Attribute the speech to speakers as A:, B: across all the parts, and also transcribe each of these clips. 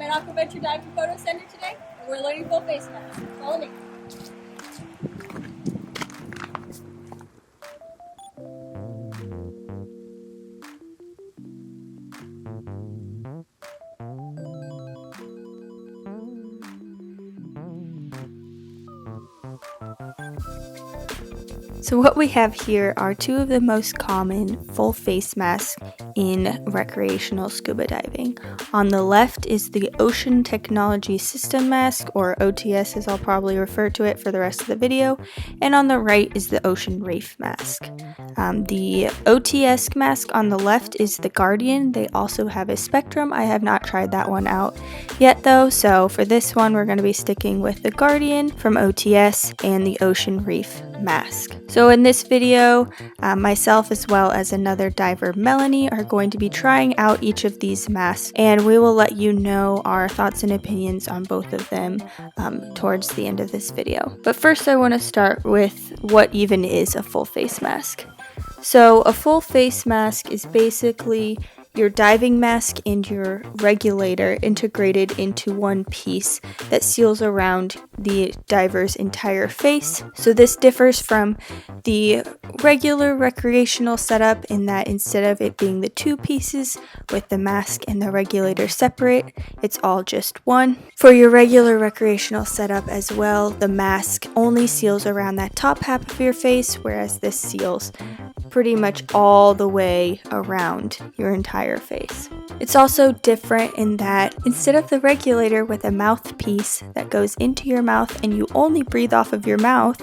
A: an aquaventure diving photo center today, and we're learning full face masks. Follow me.
B: So what we have here are two of the most common full face masks in recreational scuba diving. On the left is the Ocean Technology System Mask, or OTS as I'll probably refer to it for the rest of the video, and on the right is the Ocean Reef mask. The OTS mask on the left is the Guardian. They also have a Spectrum. I have not tried that one out yet though, so for this one we're going to be sticking with the Guardian from OTS and the Ocean Reef mask. So in this video, myself as well as another diver, Melanie, are going to be trying out each of these masks, and we will let you know our thoughts and opinions on both of them towards the end of this video. But first I want to start with what even is a full face mask. So a full face mask is basically your diving mask and your regulator integrated into one piece that seals around the diver's entire face. So this differs from the regular recreational setup in that instead of it being the two pieces with the mask and the regulator separate, it's all just one. For your regular recreational setup as well, the mask only seals around that top half of your face, whereas this seals pretty much all the way around your entire face. It's also different in that instead of the regulator with a mouthpiece that goes into your mouth and you only breathe off of your mouth,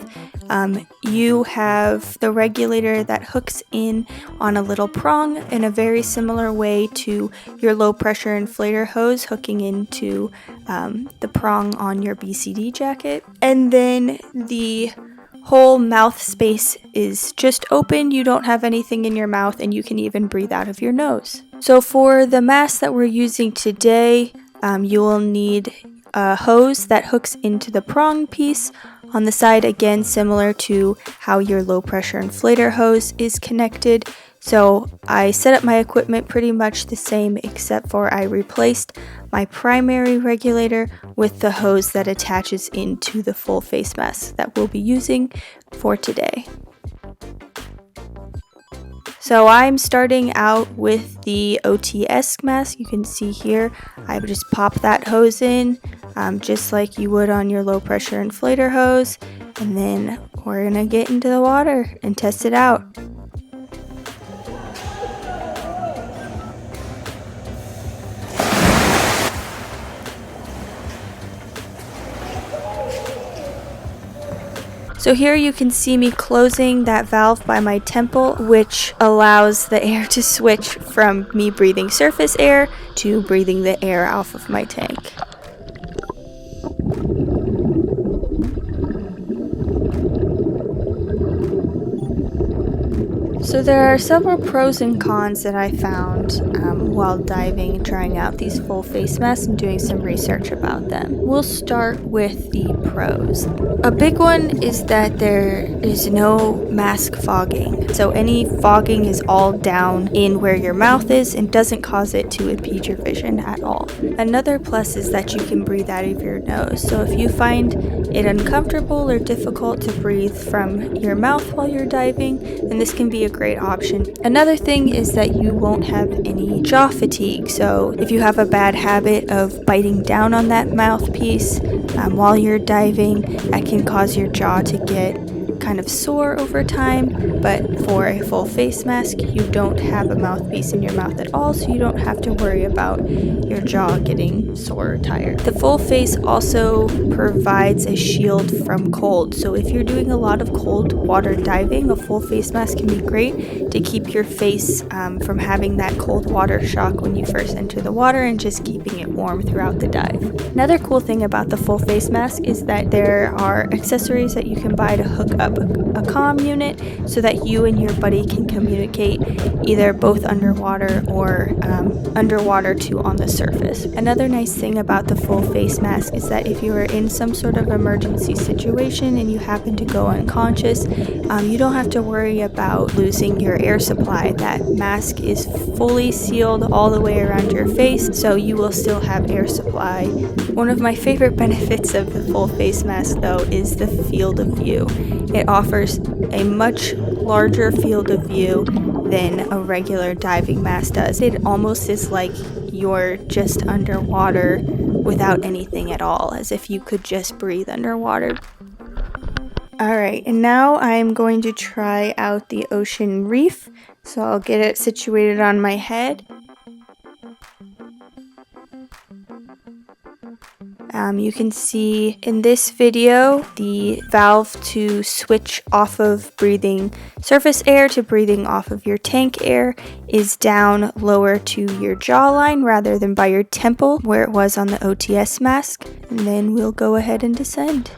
B: you have the regulator that hooks in on a little prong in a very similar way to your low pressure inflator hose hooking into the prong on your BCD jacket. And then the whole mouth space is just open, you don't have anything in your mouth, and you can even breathe out of your nose. So for the mask that we're using today, you will need a hose that hooks into the prong piece on the side, again similar to how your low pressure inflator hose is connected. So I set up my equipment pretty much the same, except for I replaced my primary regulator with the hose that attaches into the full face mask that we'll be using for today. So I'm starting out with the OTS mask. You can see here, I would just pop that hose in, just like you would on your low pressure inflator hose, and then we're gonna get into the water and test it out. So here you can see me closing that valve by my temple, which allows the air to switch from me breathing surface air to breathing the air off of my tank. So there are several pros and cons that I found while diving and trying out these full face masks and doing some research about them. We'll start with the pros. A big one is that there is no mask fogging. So any fogging is all down in where your mouth is and doesn't cause it to impede your vision at all. Another plus is that you can breathe out of your nose. So if you find it uncomfortable or difficult to breathe from your mouth while you're diving, then this can be a great option. Another thing is that you won't have any jaw fatigue. So if you have a bad habit of biting down on that mouthpiece while you're diving, that can cause your jaw to get kind of sore over time, but for a full face mask you don't have a mouthpiece in your mouth at all, so you don't have to worry about your jaw getting sore or tired. The full face also provides a shield from cold, so if you're doing a lot of cold water diving, a full face mask can be great to keep your face from having that cold water shock when you first enter the water and just keeping it warm throughout the dive. Another cool thing about the full face mask is that there are accessories that you can buy to hook up up a comm unit so that you and your buddy can communicate either both underwater or underwater to on the surface. Another nice thing about the full face mask is that if you are in some sort of emergency situation and you happen to go unconscious, you don't have to worry about losing your air supply. That mask is fully sealed all the way around your face, so you will still have air supply. One of my favorite benefits of the full face mask, though, is the field of view. It offers a much larger field of view than a regular diving mask does. It almost is like you're just underwater without anything at all, as if you could just breathe underwater. Alright, and now I'm going to try out the Ocean Reef. So I'll get it situated on my head. You can see in this video the valve to switch off of breathing surface air to breathing off of your tank air is down lower to your jawline rather than by your temple where it was on the OTS mask. And then we'll go ahead and descend.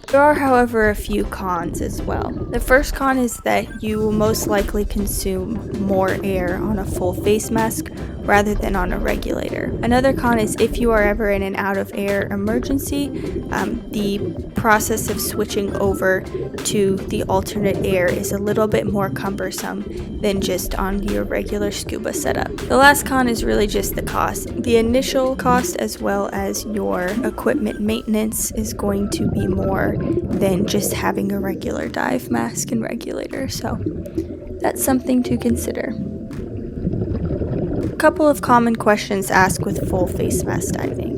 B: There are, however, a few cons as well. The first con is that you will most likely consume more air on a full face mask rather than on a regulator. Another con is if you are ever in an out of air emergency, the process of switching over to the alternate air is a little bit more cumbersome than just on your regular scuba setup. The last con is really just the cost. The initial cost as well as your equipment maintenance is going to be more than just having a regular dive mask and regulator, so that's something to consider. A couple of common questions asked with full face mask diving.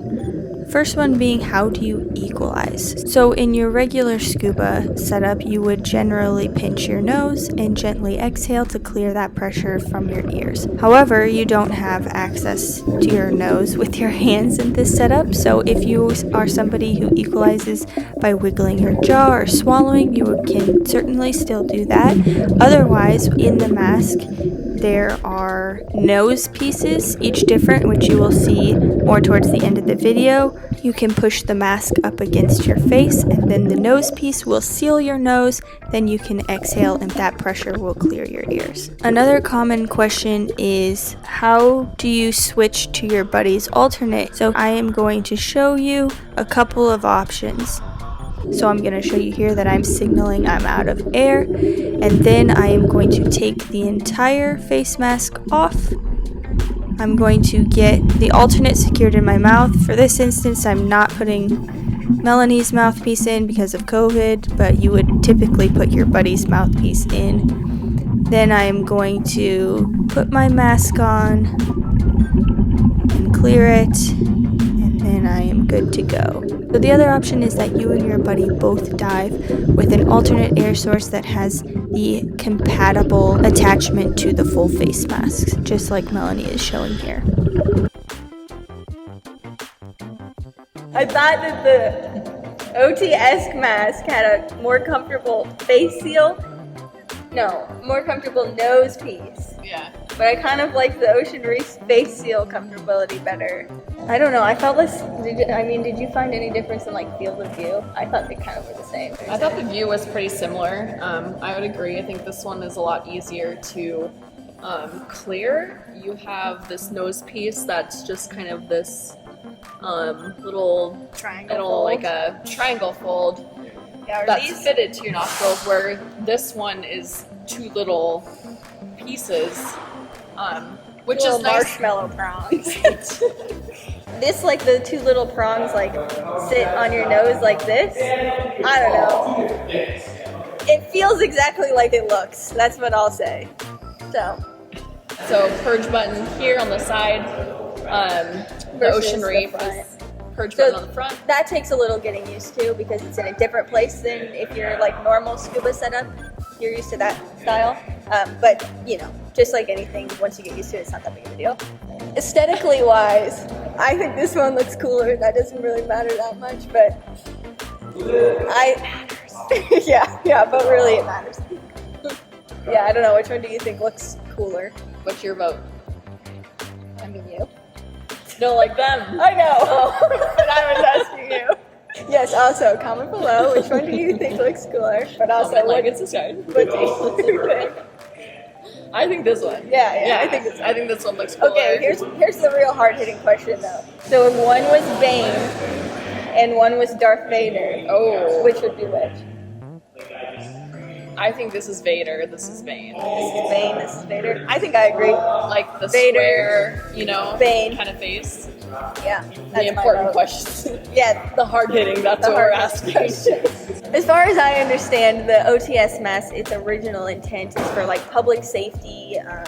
B: First one being, how do you equalize? So in your regular scuba setup, you would generally pinch your nose and gently exhale to clear that pressure from your ears. However, you don't have access to your nose with your hands in this setup, so if you are somebody who equalizes by wiggling your jaw or swallowing, you can certainly still do that. Otherwise, in the mask, there are nose pieces, each different, which you will see more towards the end of the video. You can push the mask up against your face, and then the nose piece will seal your nose. Then you can exhale, and that pressure will clear your ears. Another common question is, how do you switch to your buddy's alternate? So I am going to show you a couple of options. So I'm going to show you here that I'm signaling I'm out of air, and then I am going to take the entire face mask off. I'm going to get the alternate secured in my mouth. For this instance, I'm not putting Melanie's mouthpiece in because of COVID, but you would typically put your buddy's mouthpiece in. Then I am going to put my mask on and clear it, and then I am good to go. So the other option is that you and your buddy both dive with an alternate air source that has the compatible attachment to the full face masks, just like Melanie is showing here. I thought that the OTS mask had a more comfortable face seal. No, more comfortable nose piece.
C: Yeah.
A: But I kind of like the Ocean Reef face seal comfortability better. I don't know, I felt less, did you find any difference in like field of view? I thought they kind of were the same.
C: I thought the view was pretty similar. I would agree. I think this one is a lot easier to clear. You have this nose piece that's just kind of this little
A: Triangle fold.
C: like a triangle fold that's fitted to your nostrils, where this one is two little pieces, which is nice.
A: Marshmallow prongs. This, like the two little prongs, like sit on your nose like this. I don't know. It feels exactly like it looks. That's what I'll say. So
C: purge button here on the side. The Ocean Reef is purge button on the front.
A: That takes a little getting used to because it's in a different place than if you're like normal scuba setup. You're used to that style. But you know, just like anything, once you get used to it, it's not that big of a deal. Aesthetically wise, I think this one looks cooler. That doesn't really matter that much, but it matters. yeah, but really it matters. Yeah, I don't know. Which one do you think looks cooler?
C: What's your vote?
A: I mean, you.
C: Don't like them.
A: I know. But I was asking you. Yes, also comment below which one do you think looks cooler, but also
C: Comment, like,
A: what
C: and subscribe.
A: do you think?
C: I think this one.
A: Yeah, I think this one.
C: I think this one looks cooler.
A: Okay, here's the real hard-hitting question though. So if one was Bane and one was Darth Vader,
C: Oh.
A: which would be which?
C: I think this is Vader, this is Bane.
A: This is Bane, this is Vader. I think I agree.
C: Like the
A: Vader,
C: square, you know,
A: Bane.
C: kind of face.
A: Yeah,
C: The
A: that's
C: important
A: my vote.
C: questions.
A: Yeah,
C: The hard hitting, that's
A: the
C: what we're
A: hard
C: asking.
A: As far as I understand, the OTS mask, its original intent is for like public safety and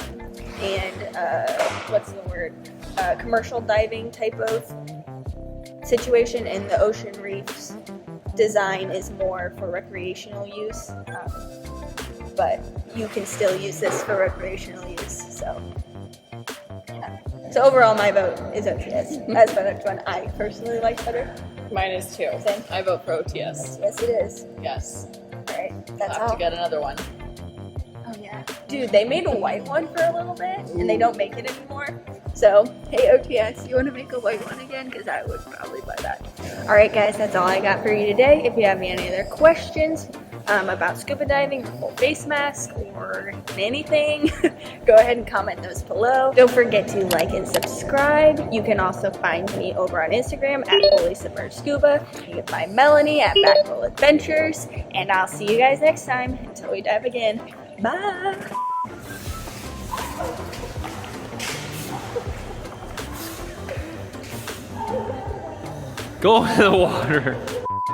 A: what's the word? Commercial diving type of situation, and the Ocean Reef's design is more for recreational use. But you can still use this for recreational use. So, yeah. So overall, my vote is OTS. That's the next one I personally like better.
C: Mine is too.
A: Same.
C: I vote for OTS.
A: Yes, it is.
C: Yes.
A: All right,
C: I'll
A: that's
C: have
A: all.
C: to get another one.
A: Oh yeah, dude, they made a white one for a little bit, and they don't make it anymore. So, hey OTS, you want to make a white one again? Because I would probably buy that. All right, guys, that's all I got for you today. If you have any other questions about scuba diving, or full face mask, or anything, go ahead and comment those below. Don't forget to like and subscribe. You can also find me over on Instagram at Fully Submerged Scuba. You can find Melanie at Backroll Adventures, and I'll see you guys next time until we dive again. Bye.
D: Go in the water.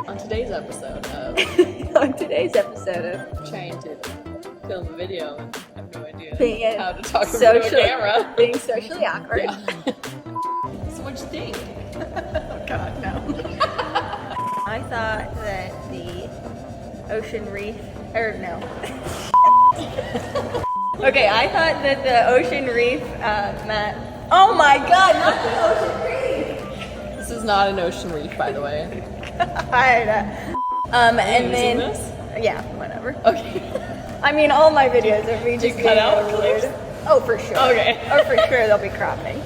C: On today's episode of
A: On today's episode of
C: trying to film a video and I have no idea
A: Being
C: how to talk into a camera.
A: being socially awkward.
C: Yeah. So what'd you think?
A: Oh God, no. I thought that the Ocean Reef, or no. Okay, I thought that the Ocean Reef, oh my God, not the Ocean Reef.
C: This is not an ocean reef, by the way.
A: I know. And then,
C: Using this?
A: yeah, whatever.
C: Okay.
A: I mean, all my videos are me
C: Do you
A: just
C: cut
A: being
C: out
A: a weird.
C: clips?
A: Oh, for sure.
C: Okay.
A: Or for sure they'll be cropping.